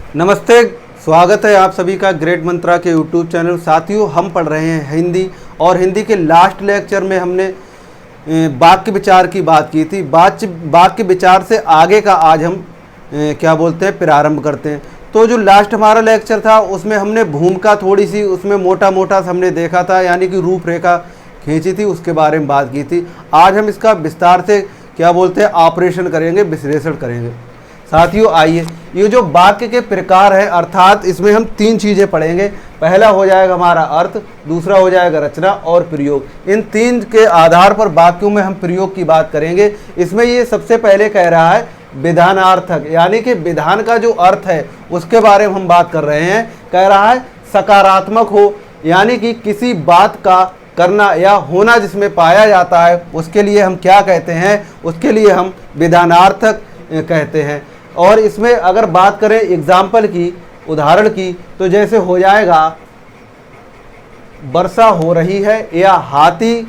नमस्ते, स्वागत है आप सभी का ग्रेट मंत्रा के यूट्यूब चैनल। साथियों, हम पढ़ रहे हैं हिंदी और हिंदी के लास्ट लेक्चर में हमने वाक्य विचार की बात की थी। वाक्य विचार से आगे का आज हम प्रारंभ करते हैं। तो जो लास्ट हमारा लेक्चर था उसमें हमने भूमिका थोड़ी सी उसमें मोटा मोटा हमने देखा था, यानी कि रूपरेखा खींची थी, उसके बारे में बात की थी। आज हम इसका विस्तार से ऑपरेशन करेंगे, विश्लेषण करेंगे। साथियों आइए, ये जो वाक्य के प्रकार है, अर्थात इसमें हम तीन चीज़ें पढ़ेंगे। पहला हो जाएगा हमारा अर्थ, दूसरा हो जाएगा रचना और प्रयोग। इन तीन के आधार पर वाक्यों में हम प्रयोग की बात करेंगे। इसमें ये सबसे पहले कह रहा है विधानार्थक, यानी कि विधान का जो अर्थ है उसके बारे में हम बात कर रहे हैं। कह रहा है सकारात्मक हो, यानी कि किसी बात का करना या होना जिसमें पाया जाता है उसके लिए हम क्या कहते हैं, उसके लिए हम विधानार्थक कहते हैं। और इसमें अगर बात करें एग्जाम्पल की, उदाहरण की, तो जैसे हो जाएगा वर्षा हो रही है, या हाथी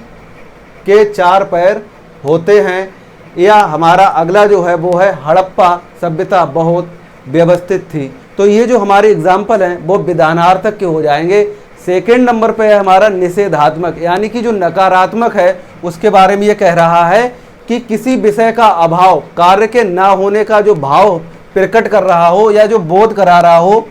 के चार पैर होते हैं, या हमारा अगला जो है वो है हड़प्पा सभ्यता बहुत व्यवस्थित थी। तो ये जो हमारे एग्जाम्पल हैं वो विधानार्थक के हो जाएंगे। सेकेंड नंबर पे है हमारा निषेधात्मक, यानी कि जो नकारात्मक है उसके बारे में ये कह रहा है कि किसी विषय का अभाव, कार्य के ना होने का जो भाव प्रकट कर रहा हो या जो बोध करा रहा हो,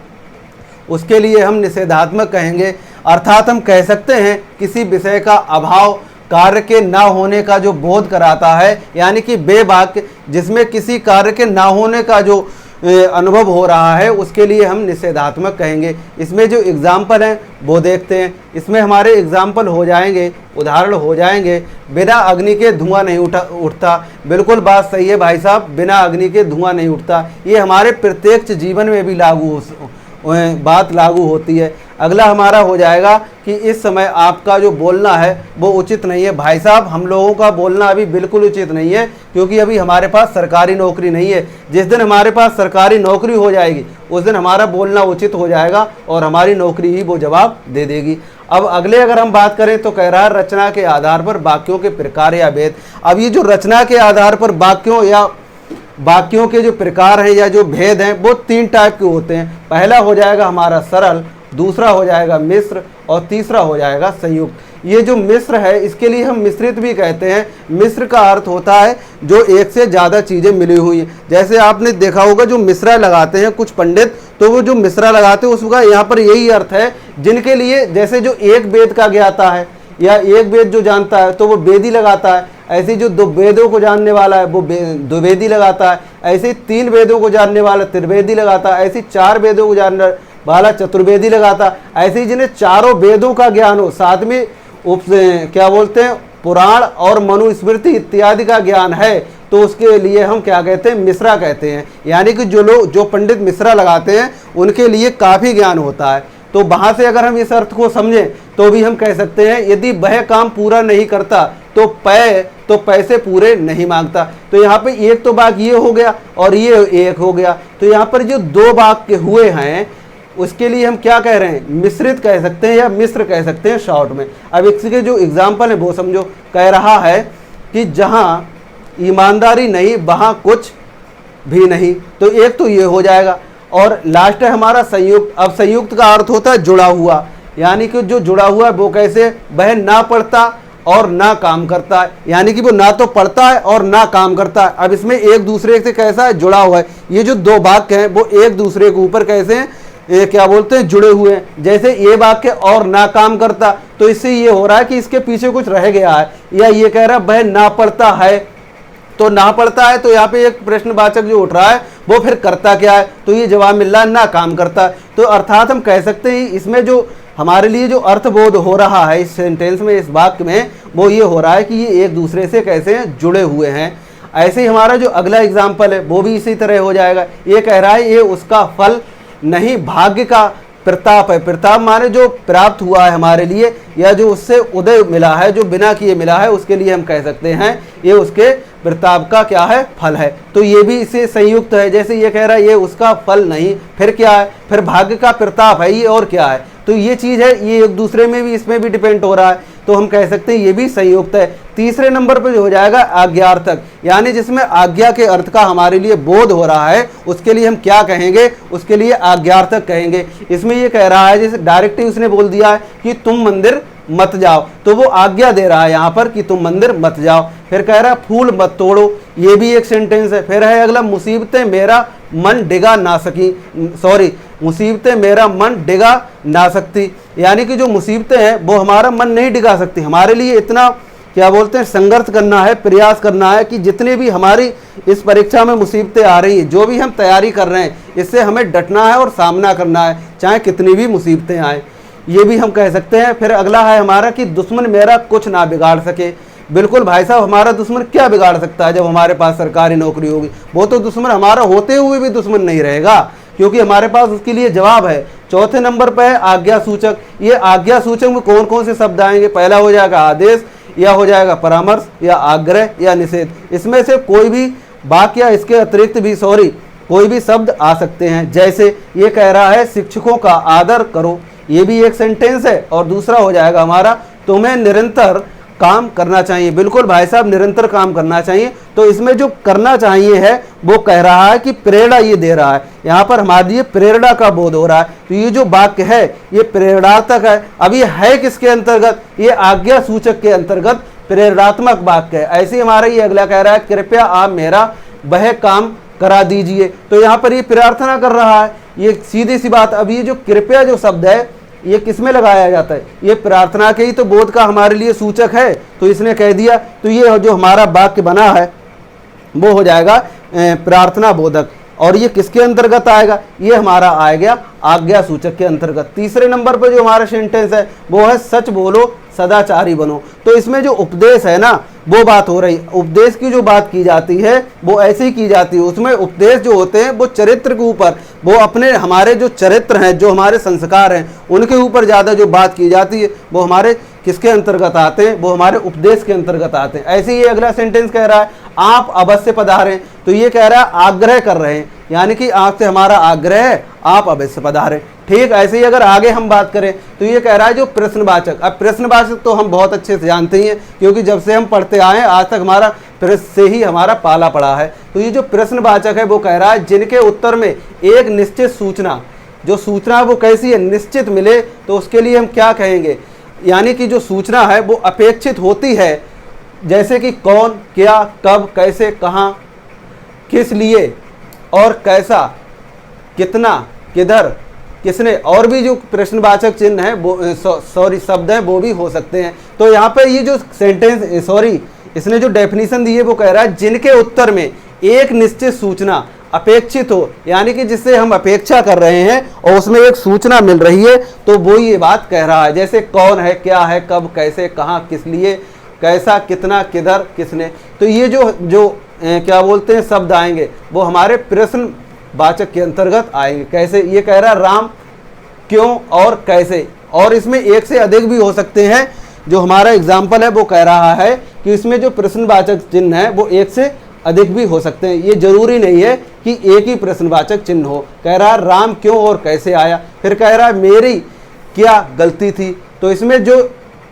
उसके लिए हम निषेधात्मक कहेंगे। अर्थात हम कह सकते हैं किसी विषय का अभाव, कार्य के ना होने का जो बोध कराता है, यानी कि वे वाक्य जिसमें किसी कार्य के ना होने का जो अनुभव हो रहा है उसके लिए हम निषेधात्मक कहेंगे। इसमें जो एग्जाम्पल हैं वो देखते हैं। इसमें हमारे एग्जाम्पल हो जाएंगे, उदाहरण हो जाएंगे, बिना अग्नि के धुआं नहीं उठता। बिल्कुल बात सही है भाई साहब, बिना अग्नि के धुआं नहीं उठता। ये हमारे प्रत्यक्ष जीवन में भी बात लागू होती है। अगला हमारा हो जाएगा कि इस समय आपका जो बोलना है वो उचित नहीं है। भाई साहब, हम लोगों का बोलना अभी बिल्कुल उचित नहीं है, क्योंकि अभी हमारे पास सरकारी नौकरी नहीं है। जिस दिन हमारे पास सरकारी नौकरी हो जाएगी उस दिन हमारा बोलना उचित हो जाएगा और हमारी नौकरी ही वो जवाब दे देगी। अब अगले अगर हम बात करें तो कह रहा है रचना के आधार पर वाक्यों के प्रकार या भेद। अब ये जो रचना के आधार पर वाक्यों के जो प्रकार हैं या जो भेद हैं वो तीन टाइप के होते हैं। पहला हो जाएगा हमारा सरल, दूसरा हो जाएगा मिश्र और तीसरा हो जाएगा संयुक्त। ये जो मिश्र है इसके लिए हम मिश्रित भी कहते हैं। मिश्र का अर्थ होता है जो एक से ज़्यादा चीज़ें मिली हुई हैं। जैसे आपने देखा होगा जो मिश्रा लगाते हैं कुछ पंडित, तो वो जो मिश्रा लगाते हैं उसका यहाँ पर यही अर्थ है जिनके लिए, जैसे जो एक वेद का ज्ञाता है या एक वेद जो जानता है तो वो वेदी लगाता है। ऐसे जो दो वेदों को जानने वाला है वो द्विवेदी लगाता है। ऐसे तीन वेदों को जानने वाला त्रिवेदी लगाता है। ऐसे चार वेदों को जानने वाला चतुर्वेदी लगाता। ऐसे ही जिन्हें चारों वेदों का ज्ञान हो, साथ में पुराण और मनुस्मृति इत्यादि का ज्ञान है, तो उसके लिए हम क्या कहते हैं, मिश्रा कहते हैं। यानी कि जो पंडित मिश्रा लगाते हैं उनके लिए काफ़ी ज्ञान होता है। तो वहाँ से अगर हम इस अर्थ को समझें तो भी हम कह सकते हैं यदि वह काम पूरा नहीं करता तो पैसे पूरे नहीं मांगता। तो यहाँ पे एक तो वाक्य ये हो गया और ये एक हो गया। तो यहाँ पर जो दो वाक्य हुए हैं उसके लिए हम क्या कह रहे हैं, मिश्रित कह सकते हैं या मिश्र कह सकते हैं शॉर्ट में। अब इसके जो एग्जाम्पल है वो समझो। कह रहा है कि जहाँ ईमानदारी नहीं वहाँ कुछ भी नहीं। तो एक तो ये हो जाएगा। और लास्ट है हमारा संयुक्त। अब संयुक्त का अर्थ होता है जुड़ा हुआ, यानी कि जो जुड़ा हुआ है वो कैसे, वह ना पढ़ता और ना काम करता है, यानी कि वो ना तो पढ़ता है और ना काम करता है। अब इसमें एक दूसरे से कैसा है, जुड़ा हुआ है। ये जो दो वाक्य हैं वो एक दूसरे के ऊपर कैसे हैं, जुड़े हुए हैं। जैसे ये वाक्य और ना काम करता, तो इससे ये हो रहा है कि इसके पीछे कुछ रह गया है। या ये कह रहा है वह ना पढ़ता है, तो ना पढ़ता है तो यहाँ पे एक प्रश्नवाचक जो उठ रहा है वो फिर करता क्या है, तो ये जवाब मिल रहा है ना काम करता है। तो अर्थात हम कह सकते हैं इसमें जो हमारे लिए जो अर्थबोध हो रहा है इस सेंटेंस में, इस वाक्य में, वो ये हो रहा है कि ये एक दूसरे से कैसे जुड़े हुए हैं। ऐसे ही हमारा जो अगला एग्जाम्पल है वो भी इसी तरह हो जाएगा। ये कह रहा है ये उसका फल नहीं भाग्य का प्रताप है। प्रताप माने जो प्राप्त हुआ है हमारे लिए या जो उससे उदय मिला है, जो बिना किए मिला है, उसके लिए हम कह सकते हैं ये उसके प्रताप का क्या है, फल है। तो ये भी इससे संयुक्त है। जैसे ये कह रहा है ये उसका फल नहीं, फिर क्या है, फिर भाग्य का प्रताप है ये, और क्या है। तो ये चीज़ है, ये एक दूसरे में भी, इसमें भी डिपेंड हो रहा है। तो हम कह सकते हैं ये भी संयुक्त है। तीसरे नंबर पर जो हो जाएगा आज्ञार्थक, यानी जिसमें आज्ञा के अर्थ का हमारे लिए बोध हो रहा है, उसके लिए हम क्या कहेंगे, उसके लिए आज्ञार्थक कहेंगे। इसमें ये कह रहा है, जैसे डायरेक्ट ही उसने बोल दिया है कि तुम मंदिर मत जाओ, तो वो आज्ञा दे रहा है यहाँ पर कि तुम मंदिर मत जाओ। फिर कह रहा है फूल मत तोड़ो, ये भी एक सेंटेंस है। फिर है अगला, मुसीबतें मेरा मन डिगा ना सकी, सॉरी मुसीबतें मेरा मन डिगा ना सकती, यानी कि जो मुसीबतें हैं वो हमारा मन नहीं डिगा सकती। हमारे लिए इतना क्या बोलते हैं संघर्ष करना है, प्रयास करना है कि जितने भी हमारी इस परीक्षा में मुसीबतें आ रही हैं, जो भी हम तैयारी कर रहे हैं, इससे हमें डटना है और सामना करना है, चाहे कितनी भी मुसीबतें आए, ये भी हम कह सकते हैं। फिर अगला है हमारा कि दुश्मन मेरा कुछ ना बिगाड़ सके। बिल्कुल भाई साहब, हमारा दुश्मन क्या बिगाड़ सकता है जब हमारे पास सरकारी नौकरी होगी? वो तो दुश्मन हमारा होते हुए भी दुश्मन नहीं रहेगा, क्योंकि हमारे पास उसके लिए जवाब है। चौथे नंबर पर है आज्ञा सूचक। ये आज्ञा सूचक में कौन कौन से शब्द आएंगे? पहला हो जाएगा आदेश, या हो जाएगा परामर्श, या आग्रह, या निषेध। इसमें से कोई भी वाक्य या इसके अतिरिक्त भी कोई भी शब्द आ सकते हैं। जैसे ये कह रहा है शिक्षकों का आदर करो, ये भी एक सेंटेंस है। और दूसरा हो जाएगा हमारा तुम्हें निरंतर काम करना चाहिए। बिल्कुल भाई साहब, निरंतर काम करना चाहिए। तो इसमें जो करना चाहिए है वो कह रहा है कि प्रेरणा ये दे रहा है, यहाँ पर हमारे लिए प्रेरणा का बोध हो रहा है। तो ये जो वाक्य है ये प्रेरणात्मक है। अब ये है किसके अंतर्गत? ये आज्ञा सूचक के अंतर्गत प्रेरणात्मक वाक्य है। ऐसे ही हमारा ये अगला कह रहा है कृपया आप मेरा वह काम करा दीजिए, तो यहाँ पर ये प्रार्थना कर रहा है। ये सीधी सी बात। अब ये जो कृपया जो शब्द है ये किस में लगाया जाता है? ये प्रार्थना के ही तो बोध का हमारे लिए सूचक है, तो इसने कह दिया। तो ये जो हमारा वाक्य बना है वो हो जाएगा प्रार्थना बोधक। और ये किसके अंतर्गत आएगा? ये हमारा आएगा आज्ञा सूचक के अंतर्गत। तीसरे नंबर पर जो हमारा सेंटेंस है वो है सच बोलो सदाचारी बनो। तो इसमें जो उपदेश है ना वो बात हो रही, उपदेश की जो बात की जाती है वो ऐसे ही की जाती है। उसमें उपदेश जो होते हैं वो चरित्र के ऊपर, वो अपने हमारे जो चरित्र हैं, जो हमारे संस्कार हैं, उनके ऊपर ज़्यादा जो बात की जाती है वो हमारे किसके अंतर्गत आते हैं? वो हमारे उपदेश के अंतर्गत आते हैं। ऐसे ही अगला सेंटेंस कह रहा है आप अवश्य पधारें, तो ये कह रहा है आग्रह कर रहे हैं, यानी कि आपसे हमारा आग्रह है आप अवश्य पधारें। ठीक, ऐसे ही अगर आगे हम बात करें तो ये कह रहा है जो प्रश्नवाचक। अब प्रश्नवाचक तो हम बहुत अच्छे से जानते ही हैं, क्योंकि जब से हम पढ़ते आए आज तक हमारा प्रश्न से ही हमारा पाला पड़ा है। तो ये जो प्रश्नवाचक है वो कह रहा है जिनके उत्तर में एक निश्चित सूचना, जो सूचना वो कैसी है? निश्चित मिले, तो उसके लिए हम क्या कहेंगे? यानी कि जो सूचना है वो अपेक्षित होती है, जैसे कि कौन, क्या, कब, कैसे, कहाँ, किस लिए और कैसा, कितना, किधर, किसने, और भी जो प्रश्नवाचक चिन्ह है वो शब्द हैं वो भी हो सकते हैं। तो यहाँ पे ये जो सेंटेंस इसने जो डेफिनेशन दी है वो कह रहा है जिनके उत्तर में एक निश्चित सूचना अपेक्षित हो, यानी कि जिससे हम अपेक्षा कर रहे हैं और उसमें एक सूचना मिल रही है, तो वो ये बात कह रहा है। जैसे कौन है, क्या है, कब, कैसे, कहाँ, किस लिए, कैसा, कितना, किधर, किसने। तो ये जो क्या बोलते हैं शब्द आएंगे वो हमारे प्रश्नवाचक के अंतर्गत आएंगे। कैसे? ये कह रहा है राम, क्यों और कैसे, और इसमें एक से अधिक भी हो सकते हैं। जो हमारा एग्जाम्पल है वो कह रहा है कि इसमें जो प्रश्नवाचक चिन्ह है वो एक से अधिक भी हो सकते हैं। ये जरूरी नहीं है कि एक ही प्रश्नवाचक चिन्ह हो। कह रहा है राम क्यों और कैसे आया। फिर कह रहा है मेरी क्या गलती थी, तो इसमें जो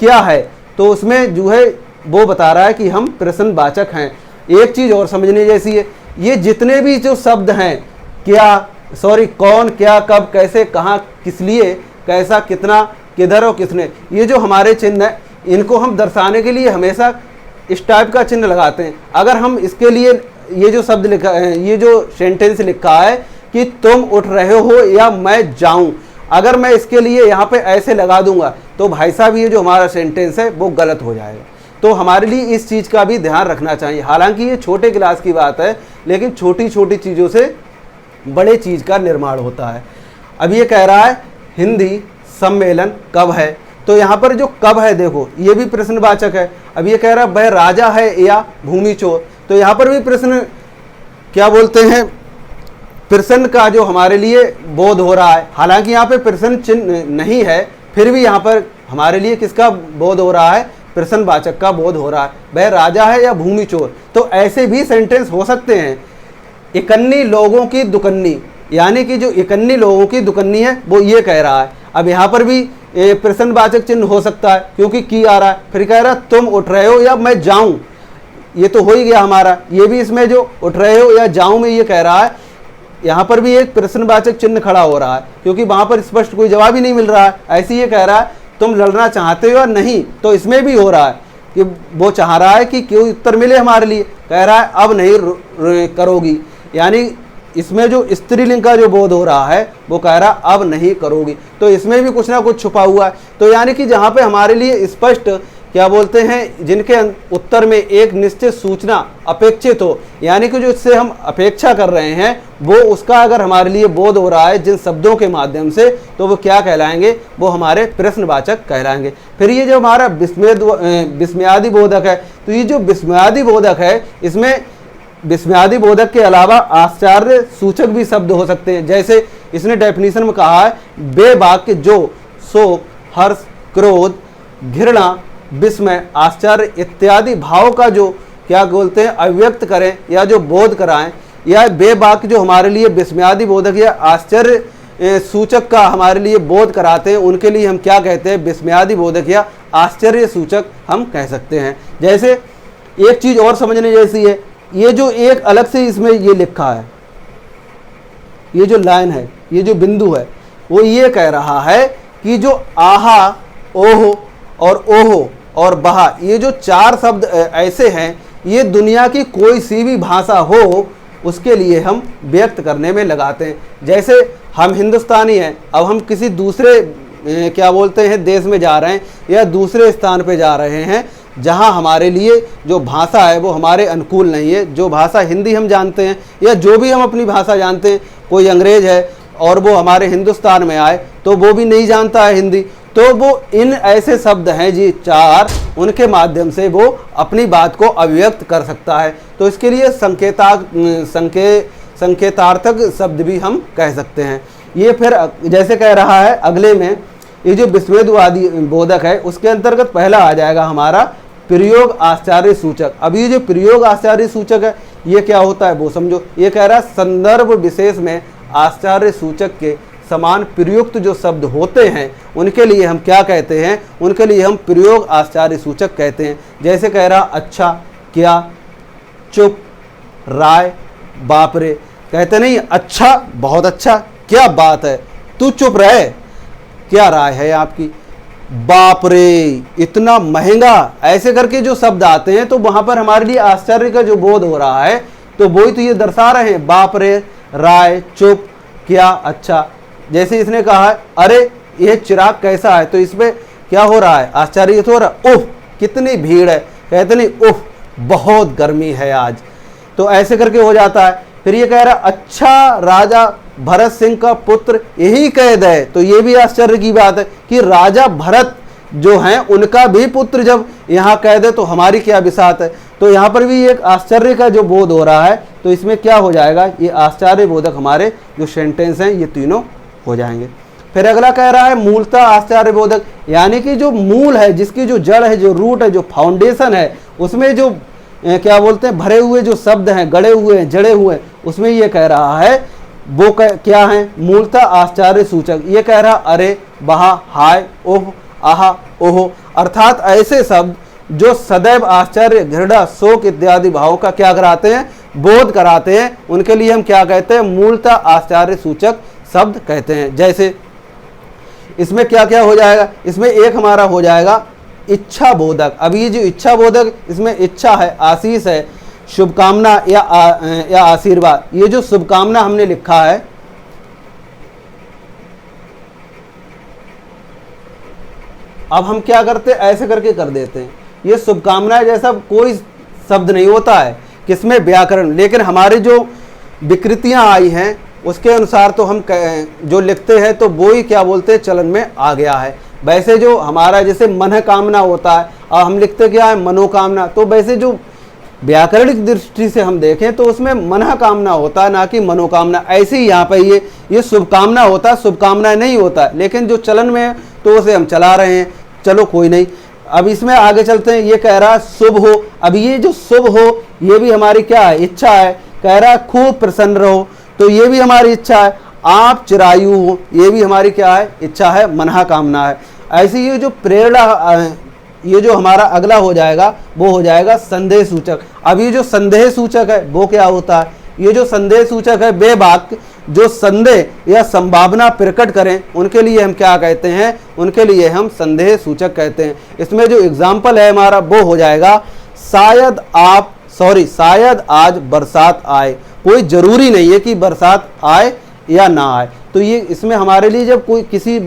क्या है तो उसमें जो है वो बता रहा है कि हम प्रश्नवाचक हैं। एक चीज़ और समझने जैसी है, ये जितने भी जो शब्द हैं कौन, क्या, कब, कैसे, कहाँ, किस लिए, कैसा, कितना, किधर और किसने, ये जो हमारे चिन्ह हैं इनको हम दर्शाने के लिए हमेशा इस टाइप का चिन्ह लगाते हैं। अगर हम इसके लिए ये जो शब्द लिखा है, ये जो सेंटेंस लिखा है कि तुम उठ रहे हो या मैं जाऊं, अगर मैं इसके लिए यहाँ पे ऐसे लगा दूंगा तो भाई साहब ये जो हमारा सेंटेंस है वो गलत हो जाएगा। तो हमारे लिए इस चीज़ का भी ध्यान रखना चाहिए। हालांकि ये छोटे क्लास की बात है, लेकिन छोटी छोटी चीज़ों से बड़े चीज़ का निर्माण होता है। अब ये कह रहा है हिंदी सम्मेलन कब है, तो यहाँ पर जो कब है देखो ये भी प्रश्नवाचक है। अब ये कह रहा है वह राजा है या भूमि चोर, तो यहाँ पर भी प्रश्न क्या बोलते हैं, प्रश्न का जो हमारे लिए बोध हो रहा है। हालांकि यहाँ पे प्रश्न चिन्ह नहीं है, फिर भी यहाँ पर हमारे लिए किसका बोध हो रहा है? प्रश्नवाचक का बोध हो रहा है। वह राजा है या भूमि चोर, तो ऐसे भी सेंटेंस हो सकते हैं। इकन्नी लोगों की दुकन्नी, यानी कि जो इकन्नी लोगों की दुकन्नी है वो ये कह रहा है। अब यहाँ पर भी प्रश्नवाचक चिन्ह हो सकता है क्योंकि की आ रहा है। फिर कह रहा है तुम उठ रहे हो या मैं जाऊं, ये तो हो ही गया हमारा। ये भी इसमें जो उठ रहे हो या जाऊं में ये कह रहा है, यहाँ पर भी एक प्रश्नवाचक चिन्ह खड़ा हो रहा है क्योंकि वहां पर स्पष्ट कोई जवाब ही नहीं मिल रहा है। ऐसे ये कह रहा है तुम लड़ना चाहते हो या नहीं, तो इसमें भी हो रहा है कि वो चाह रहा है कि क्यों उत्तर मिले हमारे लिए, कह रहा है अब नहीं करोगी, यानी इसमें जो स्त्रीलिंग का जो बोध हो रहा है वो कह रहा अब नहीं करोगी। तो इसमें भी कुछ ना कुछ छुपा हुआ है। तो यानी कि जहाँ पे हमारे लिए स्पष्ट क्या बोलते हैं, जिनके उत्तर में एक निश्चित सूचना अपेक्षित हो, यानी कि जो इससे हम अपेक्षा कर रहे हैं वो उसका अगर हमारे लिए बोध हो रहा है जिन शब्दों के माध्यम से, तो वो क्या कहलाएंगे, वो हमारे प्रश्नवाचक कहलाएंगे। फिर ये जो हमारा विस्मयादि बोधक है, तो ये जो विस्मयादि बोधक है, इसमें विस्मयादि बोधक के अलावा आश्चर्य सूचक भी शब्द हो सकते हैं। जैसे इसने डेफिनेशन में कहा है वे वाक्य जो शोक, हर्ष, क्रोध, घृणा, विस्मय, आश्चर्य इत्यादि भाव का जो क्या बोलते हैं अभिव्यक्त करें या जो बोध कराएं, या वे वाक्य जो हमारे लिए विस्मयादि बोधक या आश्चर्य सूचक का हमारे लिए बोध कराते हैं, उनके लिए हम क्या कहते हैं, विस्मयादि बोधक या आश्चर्य सूचक हम कह सकते हैं। जैसे एक चीज और समझने जैसी है, ये जो एक अलग से इसमें ये लिखा है, ये जो लाइन है, ये जो बिंदु है, वो ये कह रहा है कि जो आहा, ओहो और ओहो और बहा, ये जो चार शब्द ऐसे हैं, ये दुनिया की कोई सी भी भाषा हो उसके लिए हम व्यक्त करने में लगाते हैं। जैसे हम हिंदुस्तानी हैं, अब हम किसी दूसरे क्या बोलते हैं देश में जा रहे हैं या दूसरे स्थान पे जा रहे हैं जहां हमारे लिए जो भाषा है वो हमारे अनुकूल नहीं है। जो भाषा हिंदी हम जानते हैं या जो भी हम अपनी भाषा जानते हैं, कोई अंग्रेज है और वो हमारे हिंदुस्तान में आए तो वो भी नहीं जानता है हिंदी, तो वो इन ऐसे शब्द हैं जी चार, उनके माध्यम से वो अपनी बात को अभिव्यक्त कर सकता है। तो इसके लिए संकेतार्थक शब्द भी हम कह सकते हैं। ये फिर जैसे कह रहा है अगले में, ये जो विस्मयादि बोधक है उसके अंतर्गत पहला आ जाएगा हमारा प्रयोग आश्चर्य सूचक। अब ये जो प्रयोग आश्चर्य सूचक है ये क्या होता है वो समझो। ये कह रहा है संदर्भ विशेष में आश्चर्य सूचक के समान प्रयुक्त जो शब्द होते हैं उनके लिए हम क्या कहते हैं, उनके लिए हम प्रयोग आश्चर्य सूचक कहते हैं। जैसे कह रहा अच्छा, क्या, चुप, राय, बाप रे। कहते नहीं अच्छा, बहुत अच्छा, क्या बात है, तू चुप रहे, क्या राय है आपकी, बाप रे इतना महंगा, ऐसे करके जो शब्द आते हैं तो वहां पर हमारे लिए आश्चर्य का जो बोध हो रहा है तो वही तो ये दर्शा रहे हैं, बाप रे, राय, चुप, क्या, अच्छा। जैसे इसने कहा है अरे ये चिराग कैसा है, तो इसमें क्या हो रहा है, आश्चर्य हो रहा है, उफ कितनी भीड़ है, कहते नहीं उफ बहुत गर्मी है आज, तो ऐसे करके हो जाता है। फिर ये कह रहा अच्छा राजा भरत सिंह का पुत्र यही कैद है, तो ये भी आश्चर्य की बात है कि राजा भरत जो हैं उनका भी पुत्र जब यहाँ कैद है तो हमारी क्या बिसात है। तो यहाँ पर भी एक आश्चर्य का जो बोध हो रहा है, तो इसमें क्या हो जाएगा, ये आश्चर्य बोधक हमारे जो सेंटेंस हैं ये तीनों हो जाएंगे। फिर अगला कह रहा है मूलतः आश्चर्य बोधक, यानी कि जो मूल है, जिसकी जो जड़ है, जो रूट है, जो फाउंडेशन है, उसमें जो क्या बोलते हैं भरे हुए जो शब्द हैं, गड़े हुए हैं, जड़े हुए हैं, उसमें ये कह रहा है वो क्या है, मूलतः आश्चर्य सूचक। ये कह रहा अरे, बहा, हाय, ओह, आहा, ओहो, अर्थात ऐसे शब्द जो सदैव आश्चर्य, घृणा, शोक इत्यादि भावों का क्या कराते हैं, बोध कराते हैं, उनके लिए हम क्या कहते हैं, मूलतः आश्चर्य सूचक शब्द कहते हैं। जैसे इसमें क्या क्या हो जाएगा, इसमें एक हमारा हो जाएगा इच्छा बोधक। अब ये जो इच्छा बोधक, इसमें इच्छा है, आशीष है, शुभकामना या आशीर्वाद। ये जो शुभकामना हमने लिखा है, अब हम क्या करते हैं, ऐसे करके कर देते हैं। ये शुभकामना जैसा कोई शब्द नहीं होता है किसमें, व्याकरण, लेकिन हमारी जो विकृतियां आई हैं उसके अनुसार तो हम जो लिखते हैं तो वो ही क्या बोलते हैं चलन में आ गया है। वैसे जो हमारा जैसे मन कामना होता है और हम लिखते क्या है मनोकामना, तो वैसे जो व्याकरणिक दृष्टि से हम देखें तो उसमें मन कामना होता है ना कि मनोकामना। ऐसे ही यहाँ पे ये शुभकामना होता है, शुभकामना नहीं होता है, लेकिन जो चलन में है तो उसे हम चला रहे हैं, चलो कोई नहीं। अब इसमें आगे चलते हैं। ये कह रहा है शुभ हो। अब ये जो शुभ हो ये भी हमारी क्या है, इच्छा है। कह रहा है खूब प्रसन्न रहो, तो ये भी हमारी इच्छा है। आप चिरायु हो, ये भी हमारी क्या है, इच्छा है, मनहा कामना है। ऐसे ये जो प्रेरणा, ये जो हमारा अगला हो जाएगा वो हो जाएगा संदेह सूचक। अब ये जो संदेह सूचक है वो क्या होता है? ये जो संदेह सूचक है वे वाक्य जो संदेह या संभावना प्रकट करें उनके लिए हम क्या कहते हैं? उनके लिए हम संदेह सूचक कहते हैं। इसमें जो एग्जाम्पल है हमारा वो हो जाएगा शायद आज बरसात आए। कोई जरूरी नहीं है कि बरसात आए या ना आए। तो ये इसमें हमारे लिए जब कोई किसी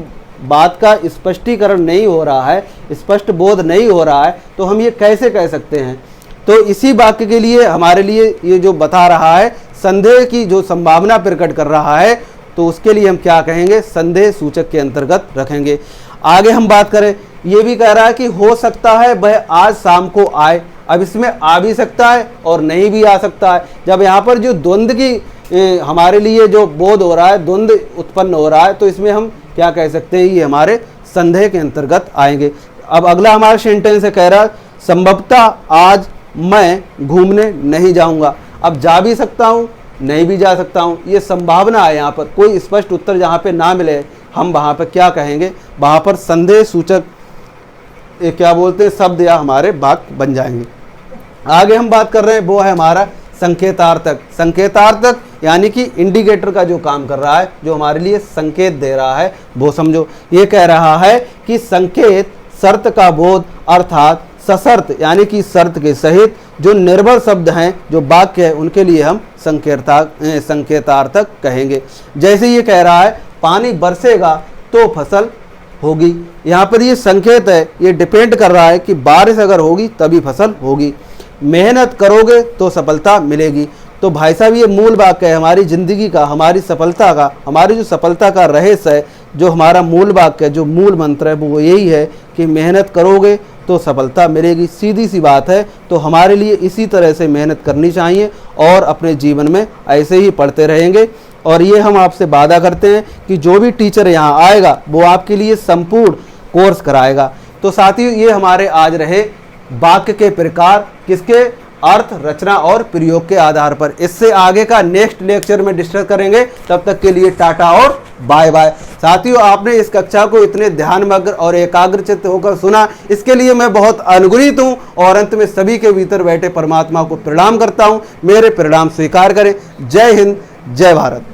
बात का स्पष्टीकरण नहीं हो रहा है, स्पष्ट बोध नहीं हो रहा है, तो हम ये कैसे कह सकते हैं? तो इसी वाक्य के लिए हमारे लिए ये जो बता रहा है संदेह की जो संभावना प्रकट कर रहा है, तो उसके लिए हम क्या कहेंगे? संदेह सूचक के अंतर्गत रखेंगे। आगे हम बात करें, ये भी कह रहा है कि हो सकता है वह आज शाम को आए। अब इसमें आ भी सकता है और नहीं भी आ सकता है। जब यहाँ पर जो द्वंद्व की हमारे लिए जो बोध हो रहा है, द्वंद्व उत्पन्न हो रहा है, तो इसमें हम क्या कह सकते हैं? ये हमारे संदेह के अंतर्गत आएंगे। अब अगला हमारा सेंटेंस है, कह रहा है संभवतः आज मैं घूमने नहीं जाऊंगा। अब जा भी सकता हूँ, नहीं भी जा सकता हूँ, ये संभावना है। यहाँ पर कोई स्पष्ट उत्तर जहाँ पे ना मिले, हम वहाँ पर क्या कहेंगे? वहाँ पर संदेह सूचक क्या बोलते हैं शब्द या हमारे वाक्य बन जाएंगे। आगे हम बात कर रहे हैं वो है हमारा संकेतार्थक। संकेतार्थक यानी कि इंडिकेटर का जो काम कर रहा है, जो हमारे लिए संकेत दे रहा है, वो समझो। ये कह रहा है कि संकेत शर्त का बोध अर्थात सशर्त यानी कि शर्त के सहित जो निर्भर शब्द हैं, जो वाक्य है, उनके लिए हम संकेतार्थक कहेंगे। जैसे ये कह रहा है पानी बरसेगा तो फसल होगी। यहाँ पर ये संकेत है, ये डिपेंड कर रहा है कि बारिश अगर होगी तभी फसल होगी। मेहनत करोगे तो सफलता मिलेगी। तो भाई साहब ये मूल वाक्य है हमारी ज़िंदगी का, हमारी सफलता का, हमारी जो सफलता का रहस्य है, जो हमारा मूल वाक्य है, जो मूल मंत्र है वो यही है कि मेहनत करोगे तो सफलता मिलेगी। सीधी सी बात है। तो हमारे लिए इसी तरह से मेहनत करनी चाहिए और अपने जीवन में ऐसे ही पढ़ते रहेंगे। और ये हम आपसे वादा करते हैं कि जो भी टीचर यहाँ आएगा वो आपके लिए संपूर्ण कोर्स कराएगा। तो साथियों ये हमारे आज रहे वाक्य के प्रकार, किसके? अर्थ, रचना और प्रयोग के आधार पर। इससे आगे का नेक्स्ट लेक्चर में डिस्कस करेंगे। तब तक के लिए टाटा और बाय बाय। साथियों आपने इस कक्षा को इतने ध्यानमग्न और एकाग्रचित्त होकर सुना, इसके लिए मैं बहुत अनुग्रहित हूँ। और अंत में सभी के भीतर बैठे परमात्मा को प्रणाम करता हूँ। मेरे प्रणाम स्वीकार करें। जय हिंद, जय भारत।